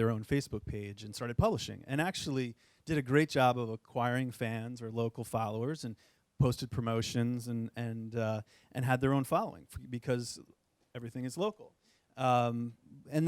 their own Facebook page and started publishing, and actually did a great job of acquiring fans or local followers, and posted promotions and had their own following because everything is local. And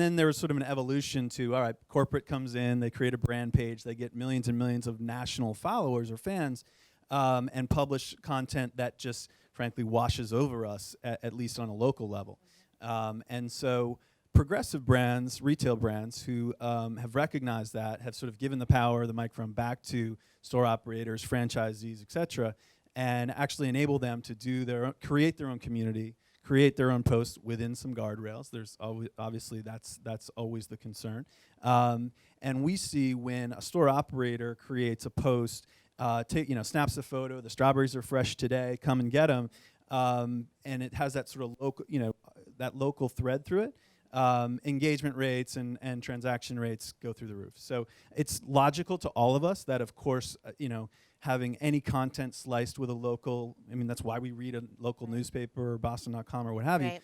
then there was sort of an evolution to, all right, corporate comes in, they create a brand page, they get millions and millions of national followers or fans, and publish content that just frankly washes over us, at least on a local level. And so progressive brands, retail brands who have recognized that, have sort of given the power of the microphone back to store operators, franchisees, et cetera, and actually enable them to do their own, create their own community, create their own posts within some guardrails. There's obviously that's always the concern. And we see when a store operator creates a post, snaps a photo, the strawberries are fresh today, come and get them, and it has that sort of local, that local thread through it. Engagement rates and transaction rates go through the roof. So it's logical to all of us that, of course, having any content sliced with a local, that's why we read a local newspaper or Boston.com or what have you.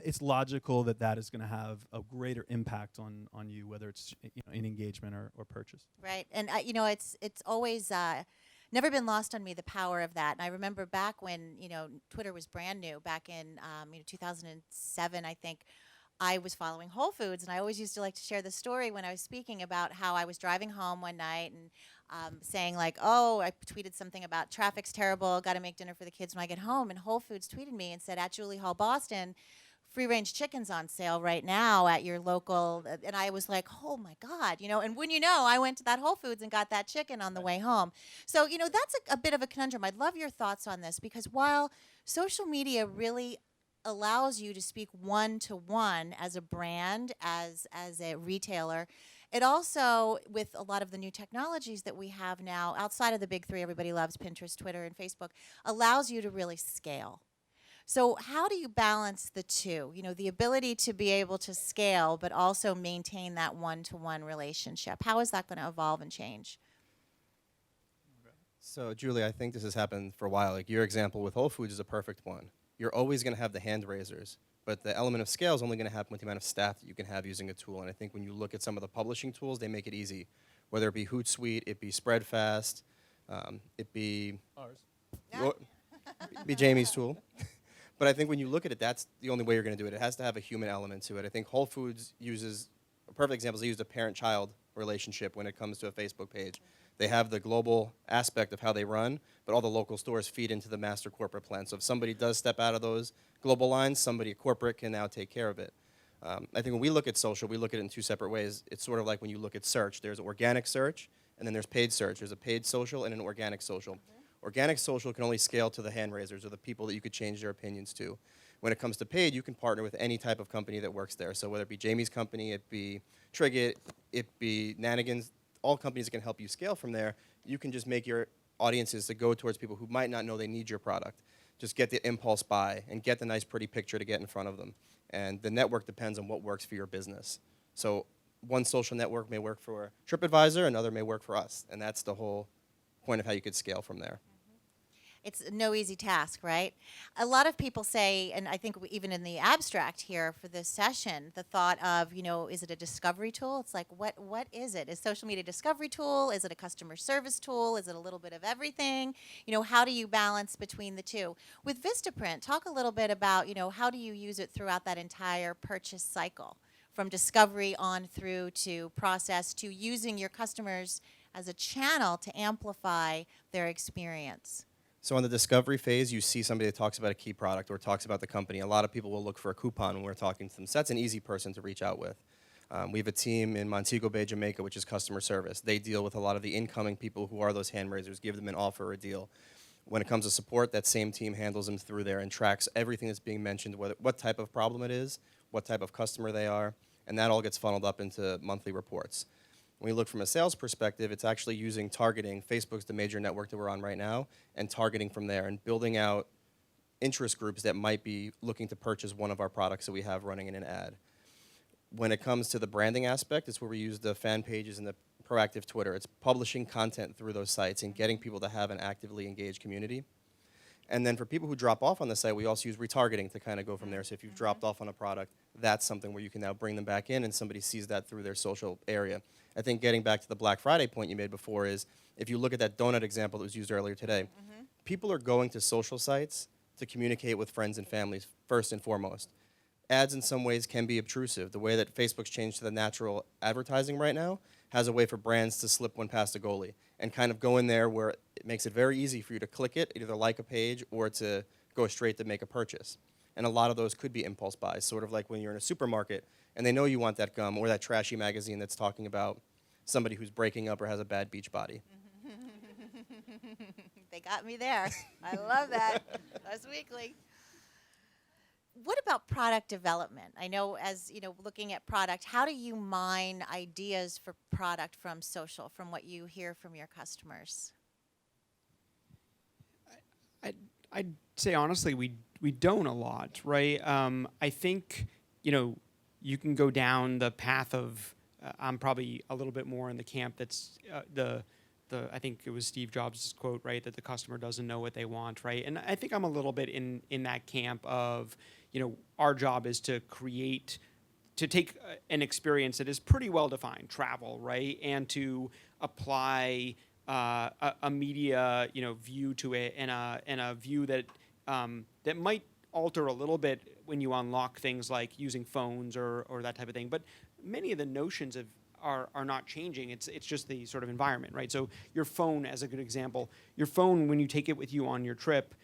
It's logical that is going to have a greater impact on you, whether it's in engagement or purchase. Right, and it's always never been lost on me the power of that. And I remember back when Twitter was brand new, back in 2007, I think. I was following Whole Foods, and I always used to like to share the story when I was speaking about how I was driving home one night and saying like, oh, I tweeted something about traffic's terrible, got to make dinner for the kids when I get home, and Whole Foods tweeted me and said, at Julie Hall Boston, free-range chicken's on sale right now at your local, and I was like, oh my God, and when I went to that Whole Foods and got that chicken on the way home. So, that's a bit of a conundrum. I'd love your thoughts on this, because while social media really allows you to speak one-to-one as a brand, as a retailer, it also, with a lot of the new technologies that we have now, outside of the big three everybody loves, Pinterest, Twitter, and Facebook, allows you to really scale. So how do you balance the two? The ability to be able to scale, but also maintain that one-to-one relationship. How is that going to evolve and change? So, Julie, I think this has happened for a while. Like your example with Whole Foods is a perfect one. You're always going to have the hand raisers, but the element of scale is only going to happen with the amount of staff that you can have using a tool. And I think when you look at some of the publishing tools, they make it easy. Whether it be Hootsuite, it be Spreadfast, it be ours, be Jamie's tool. But I think when you look at it, that's the only way you're going to do it. It has to have a human element to it. I think Whole Foods uses, a perfect example is they use a parent-child relationship when it comes to a Facebook page. They have the global aspect of how they run, but all the local stores feed into the master corporate plan. So if somebody does step out of those global lines, somebody corporate can now take care of it. I think when we look at social, we look at it in two separate ways. It's sort of like when you look at search. There's organic search, and then there's paid search. There's a paid social and an organic social. Organic social can only scale to the hand raisers or the people that you could change their opinions to. When it comes to paid, you can partner with any type of company that works there. So whether it be Jamie's company, it be Trigit, it be Nannigan's, all companies that can help you scale from there. You can just make your audiences to go towards people who might not know they need your product. Just get the impulse buy and get the nice pretty picture to get in front of them. And the network depends on what works for your business. So one social network may work for TripAdvisor, another may work for us. And that's the whole point of how you could scale from there. It's no easy task, right? A lot of people say, and I think even in the abstract here for this session, the thought of, is it a discovery tool? It's like, what is it? Is social media a discovery tool? Is it a customer service tool? Is it a little bit of everything? How do you balance between the two? With Vistaprint, talk a little bit about, how do you use it throughout that entire purchase cycle, from discovery on through to process to using your customers as a channel to amplify their experience? So on the discovery phase, you see somebody that talks about a key product or talks about the company. A lot of people will look for a coupon when we're talking to them. So that's an easy person to reach out with. We have a team in Montego Bay, Jamaica, which is customer service. They deal with a lot of the incoming people who are those hand raisers, give them an offer or a deal. When it comes to support, that same team handles them through there and tracks everything that's being mentioned, what type of problem it is, what type of customer they are, and that all gets funneled up into monthly reports. When we look from a sales perspective, it's actually using targeting. Facebook's the major network that we're on right now, and targeting from there and building out interest groups that might be looking to purchase one of our products that we have running in an ad. When it comes to the branding aspect, it's where we use the fan pages and the proactive Twitter. It's publishing content through those sites and getting people to have an actively engaged community. And then for people who drop off on the site, we also use retargeting to kind of go from there. So if you've dropped off on a product, that's something where you can now bring them back in and somebody sees that through their social area. I think getting back to the Black Friday point you made before is, if you look at that donut example that was used earlier today, people are going to social sites to communicate with friends and families first and foremost. Ads in some ways can be obtrusive. The way that Facebook's changed to the natural advertising right now has a way for brands to slip one past a goalie and kind of go in there where it makes it very easy for you to click it, either like a page or to go straight to make a purchase. And a lot of those could be impulse buys, sort of like when you're in a supermarket and they know you want that gum or that trashy magazine that's talking about somebody who's breaking up or has a bad beach body. They got me there. I love that. Us Weekly. What about product development? I know, as you know, looking at product, how do you mine ideas for product from social, from what you hear from your customers? I'd say honestly, we don't a lot, right? I think, you know, you can go down the path of I'm probably a little bit more in the camp that's I think it was Steve Jobs' quote, right, that the customer doesn't know what they want, right? And I think I'm a little bit in that camp of, you know, our job is to take an experience that is pretty well defined, travel, right, and to apply a media, you know, view to it, and a view that that might alter a little bit when you unlock things like using phones or that type of thing. But many of the notions are not changing. It's just the sort of environment, right? So your phone, as a good example, your phone, when you take it with you on your trip,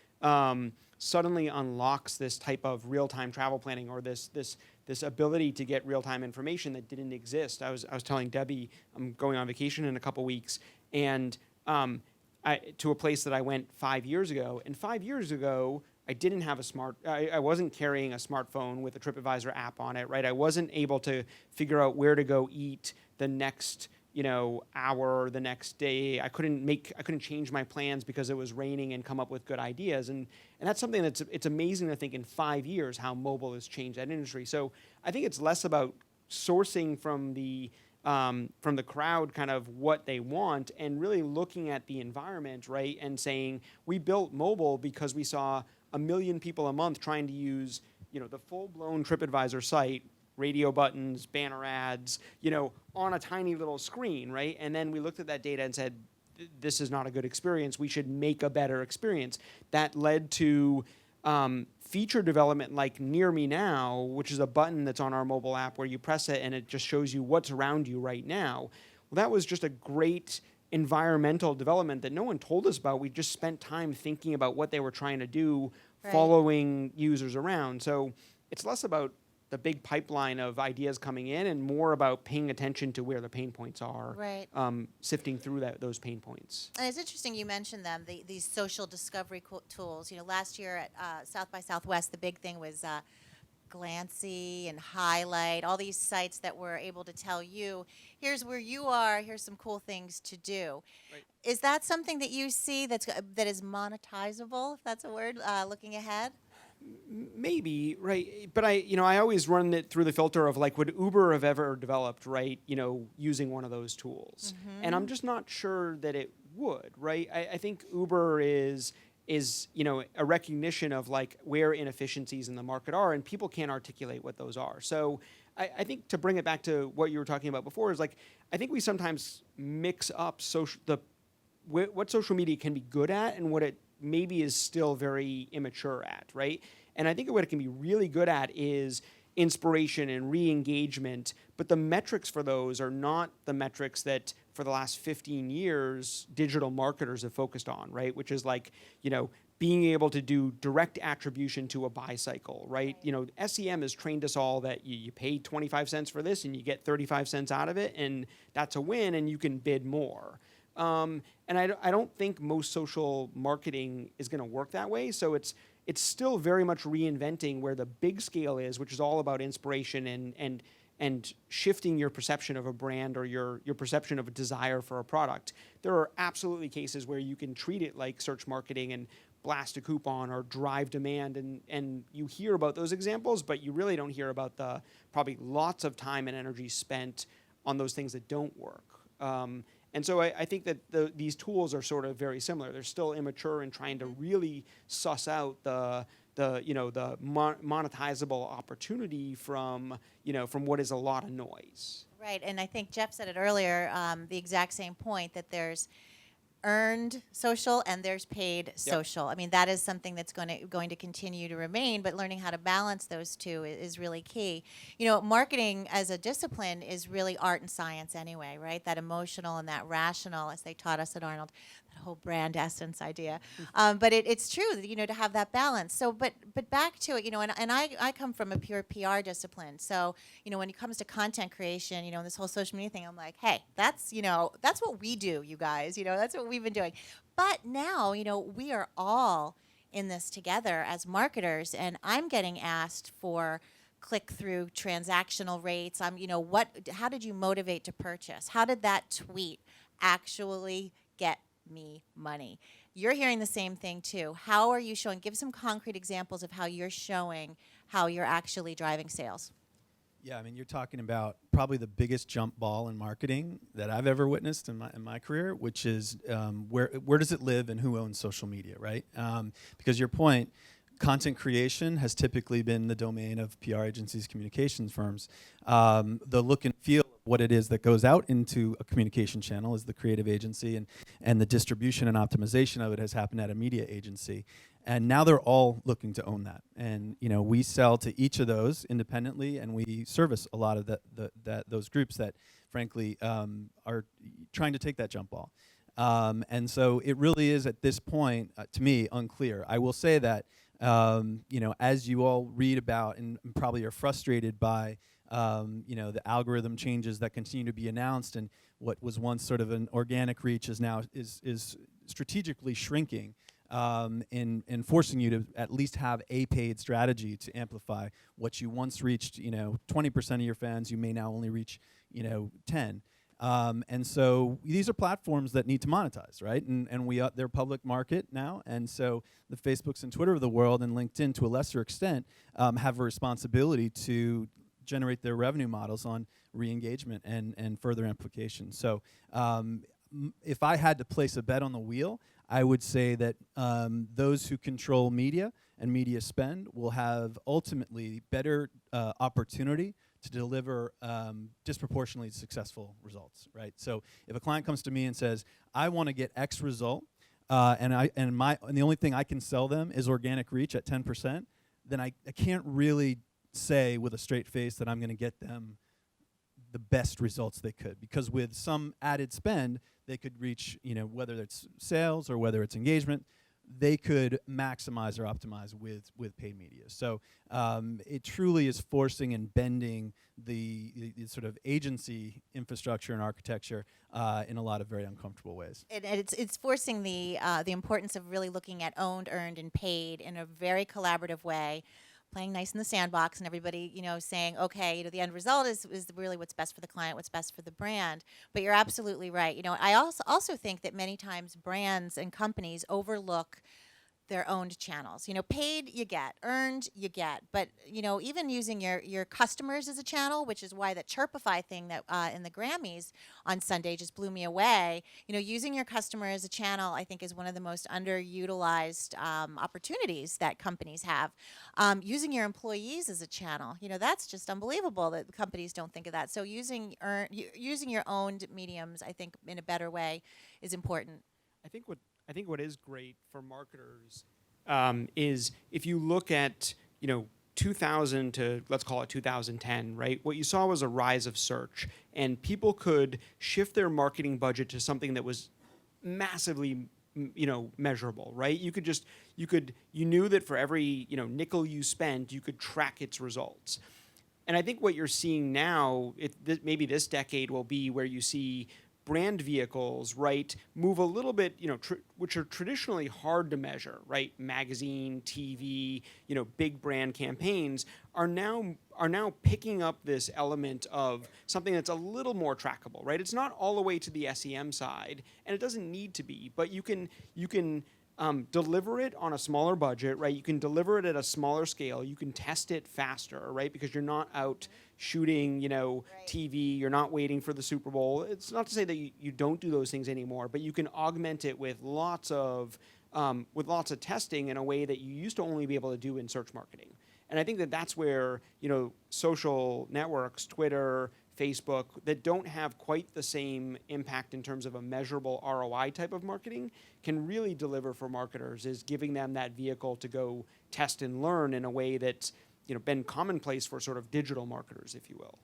suddenly unlocks this type of real-time travel planning, or this ability to get real-time information that didn't exist. I was telling Debbie I'm going on vacation in a couple weeks, and to a place that I went 5 years ago. And 5 years ago, I didn't have I wasn't carrying a smartphone with a TripAdvisor app on it, right? I wasn't able to figure out where to go eat the next, you know, hour or the next day. I couldn't change my plans because it was raining and come up with good ideas. And that's something it's amazing to think in 5 years how mobile has changed that industry. So I think it's less about sourcing from the crowd kind of what they want, and really looking at the environment, right, and saying we built mobile because we saw 1 million people a month trying to use, you know, the full-blown TripAdvisor site, radio buttons, banner ads, you know, on a tiny little screen, right? And then we looked at that data and said, this is not a good experience. We should make a better experience. That led to feature development like Near Me Now, which is a button that's on our mobile app where you press it and it just shows you what's around you right now. Well, that was just a great environmental development that no one told us about. We just spent time thinking about what they were trying to do, Right. following users around. So it's less about the big pipeline of ideas coming in and more about paying attention to where the pain points are, Right. Sifting through those pain points. And it's interesting you mentioned them, these social discovery tools. You know, last year at South by Southwest, the big thing was Glancy and Highlight, all these sites that were able to tell you, here's where you are, here's some cool things to do. Right. Is that something that you see that is monetizable, if that's a word, looking ahead? Maybe, right? But I always run it through the filter of like, would Uber have ever developed, right? You know, using one of those tools, and I'm just not sure that it would, right? I think Uber is you know, a recognition of like where inefficiencies in the market are, and people can't articulate what those are. So I think to bring it back to what you were talking about before is like, I think we sometimes mix up what social media can be good at and what it maybe is still very immature at, right? And I think what it can be really good at is inspiration and re-engagement, but the metrics for those are not the metrics that for the last 15 years digital marketers have focused on, right? Which is like, you know, being able to do direct attribution to a buy cycle, right? You know, SEM has trained us all that you pay 25 cents for this and you get 35 cents out of it, and that's a win, and you can bid more. And I don't think most social marketing is going to work that way. So it's still very much reinventing where the big scale is, which is all about inspiration and shifting your perception of a brand or your perception of a desire for a product. There are absolutely cases where you can treat it like search marketing and blast a coupon or drive demand, and you hear about those examples, but you really don't hear about the probably lots of time and energy spent on those things that don't work. And so I think that these tools are sort of very similar. They're still immature in trying to really suss out the monetizable opportunity from what is a lot of noise. Right, and I think Jeff said it earlier, the exact same point, that there's earned social and there's paid social. I mean, that is something that's going to continue to remain, but learning how to balance those two is really key. You know, marketing as a discipline is really art and science anyway, right? That emotional and that rational, as they taught us at Arnold, that whole brand essence idea. But it's true, you know, to have that balance. So, but back to it, you know, and I come from a pure PR discipline. So, you know, when it comes to content creation, you know, this whole social media thing, I'm like, hey, that's what we do, you guys. You know, that's what we've been doing. But now, you know, we are all in this together as marketers, and I'm getting asked for click-through transactional rates. How did you motivate to purchase? How did that tweet actually get me money? You're hearing the same thing too. How are you showing? Give some concrete examples of how you're showing how you're actually driving sales. Yeah, I mean, you're talking about probably the biggest jump ball in marketing that I've ever witnessed in my career, which is where does it live and who owns social media, right? Because your point, content creation has typically been the domain of PR agencies, communications firms. The look and feel of what it is that goes out into a communication channel is the creative agency, and the distribution and optimization of it has happened at a media agency. And now they're all looking to own that. And you know, we sell to each of those independently, and we service a lot of those groups that, frankly, are trying to take that jump ball. And so it really is at this point, to me, unclear. I will say that you know, as you all read about and probably are frustrated by you know, the algorithm changes that continue to be announced, and what was once sort of an organic reach is now is strategically shrinking. In forcing you to at least have a paid strategy to amplify what you once reached, you know, 20% of your fans, you may now only reach, you know, 10. And so these are platforms that need to monetize, right? And they're public market now, and so the Facebooks and Twitter of the world, and LinkedIn to a lesser extent, have a responsibility to generate their revenue models on re-engagement and further amplification. So if I had to place a bet on the wheel, I would say that those who control media and media spend will have ultimately better opportunity to deliver disproportionately successful results, right? So if a client comes to me and says, I want to get X result, and the only thing I can sell them is organic reach at 10%, then I can't really say with a straight face that I'm going to get them the best results they could, because with some added spend, they could reach, you know, whether it's sales or whether it's engagement, they could maximize or optimize with paid media. So it truly is forcing and bending the sort of agency infrastructure and architecture in a lot of very uncomfortable ways. And it's forcing the importance of really looking at owned, earned, and paid in a very collaborative way, playing nice in the sandbox, and everybody, you know, saying, okay, you know, the end result is really what's best for the client, what's best for the brand. But you're absolutely right. You know, I also think that many times brands and companies overlook their owned channels. You know, paid you get, earned you get, but you know, even using your customers as a channel, which is why that Chirpify thing that in the Grammys on Sunday just blew me away. You know, using your customer as a channel, I think, is one of the most underutilized opportunities that companies have. Using your employees as a channel, you know, that's just unbelievable that the companies don't think of that. So using your owned mediums, I think, in a better way is important. I think what is great for marketers is if you look at, you know, 2000 to, let's call it 2010, right? What you saw was a rise of search, and people could shift their marketing budget to something that was massively, you know, measurable, right? You knew that for every, you know, nickel you spent, you could track its results. And I think what you're seeing now, maybe this decade will be where you see brand vehicles, right, move a little bit, you know, which are traditionally hard to measure, right? Magazine, TV, you know, big brand campaigns are now picking up this element of something that's a little more trackable, right? It's not all the way to the SEM side, and it doesn't need to be, but you can deliver it on a smaller budget, right? You can deliver it at a smaller scale. You can test it faster, right? Because you're not out shooting, Right. TV. You're not waiting for the Super Bowl. It's not to say that you don't do those things anymore, but you can augment it with lots of testing in a way that you used to only be able to do in search marketing. And I think that that's where, social networks, Twitter, Facebook, that don't have quite the same impact in terms of a measurable ROI type of marketing can really deliver for marketers, is giving them that vehicle to go test and learn in a way that's, been commonplace for sort of digital marketers, if you will.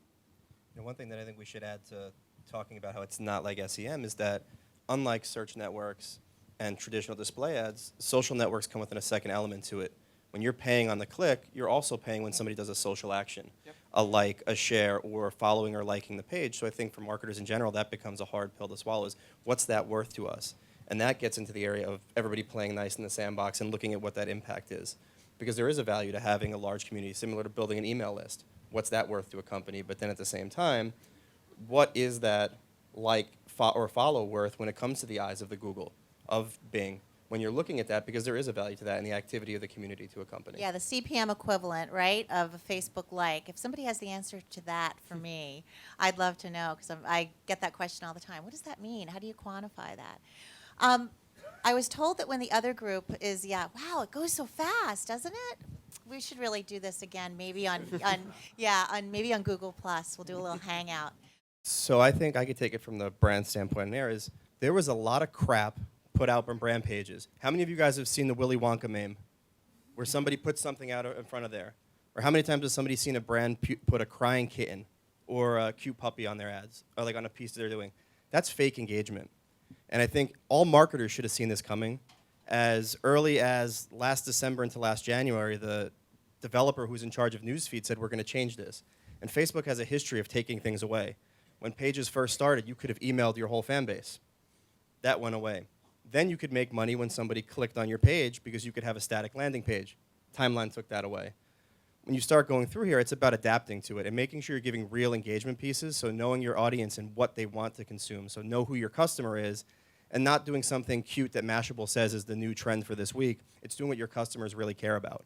One thing that I think we should add to talking about how it's not like SEM is that unlike search networks and traditional display ads, social networks come with a second element to it. When you're paying on the click, you're also paying when somebody does a social action, a like, a share, or following or liking the page. So I think for marketers in general, that becomes a hard pill to swallow is, what's that worth to us? And that gets into the area of everybody playing nice in the sandbox and looking at what that impact is. Because there is a value to having a large community, similar to building an email list. What's that worth to a company? But then at the same time, what is that like or follow worth when it comes to the eyes of the Google, of Bing, when you're looking at that, because there is a value to that and the activity of the community to a company. Yeah, the CPM equivalent, right, of a Facebook like. If somebody has the answer to that for me, I'd love to know, because I get that question all the time. What does that mean? How do you quantify that? I was told that when the other group is, wow, it goes so fast, doesn't it? We should really do this again, maybe on Google Plus. We'll do a little hangout. So I think I could take it from the brand standpoint there was a lot of crap put out from brand pages. How many of you guys have seen the Willy Wonka meme where somebody puts something out in front of there? Or how many times has somebody seen a brand put a crying kitten or a cute puppy on their ads, or like on a piece that they're doing? That's fake engagement. And I think all marketers should have seen this coming. As early as last December into last January, the developer who's in charge of Newsfeed said, we're going to change this. And Facebook has a history of taking things away. When pages first started, you could have emailed your whole fan base. That went away. Then you could make money when somebody clicked on your page because you could have a static landing page. Timeline took that away. When you start going through here, it's about adapting to it and making sure you're giving real engagement pieces, so knowing your audience and what they want to consume. So know who your customer is and not doing something cute that Mashable says is the new trend for this week. It's doing what your customers really care about.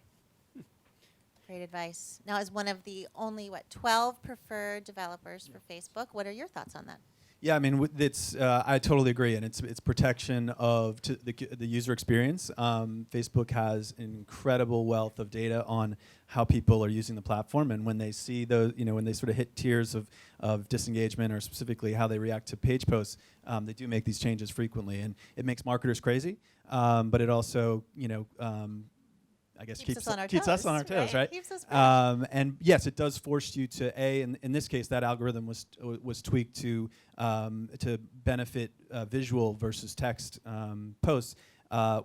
Great advice. Now, as one of the only, 12 preferred developers for Facebook, what are your thoughts on that? Yeah, I mean, it's I totally agree, and it's protection of the user experience. Facebook has an incredible wealth of data on how people are using the platform, and when they see those, when they sort of hit tiers of disengagement, or specifically how they react to page posts, they do make these changes frequently, and it makes marketers crazy, but it also, I guess keeps us on our toes, right? Keeps us fresh. And yes, it does force you to in this case, that algorithm was tweaked to benefit visual versus text posts,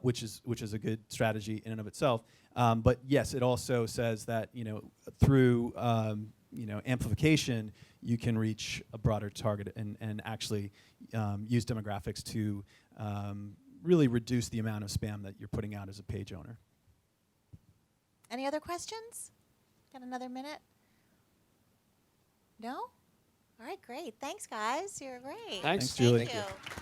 which is a good strategy in and of itself. But yes, it also says that through amplification, you can reach a broader target and actually use demographics to really reduce the amount of spam that you're putting out as a page owner. Any other questions? Got another minute? No? All right, great. Thanks, guys. You're great. Thanks, Julie. Thank you.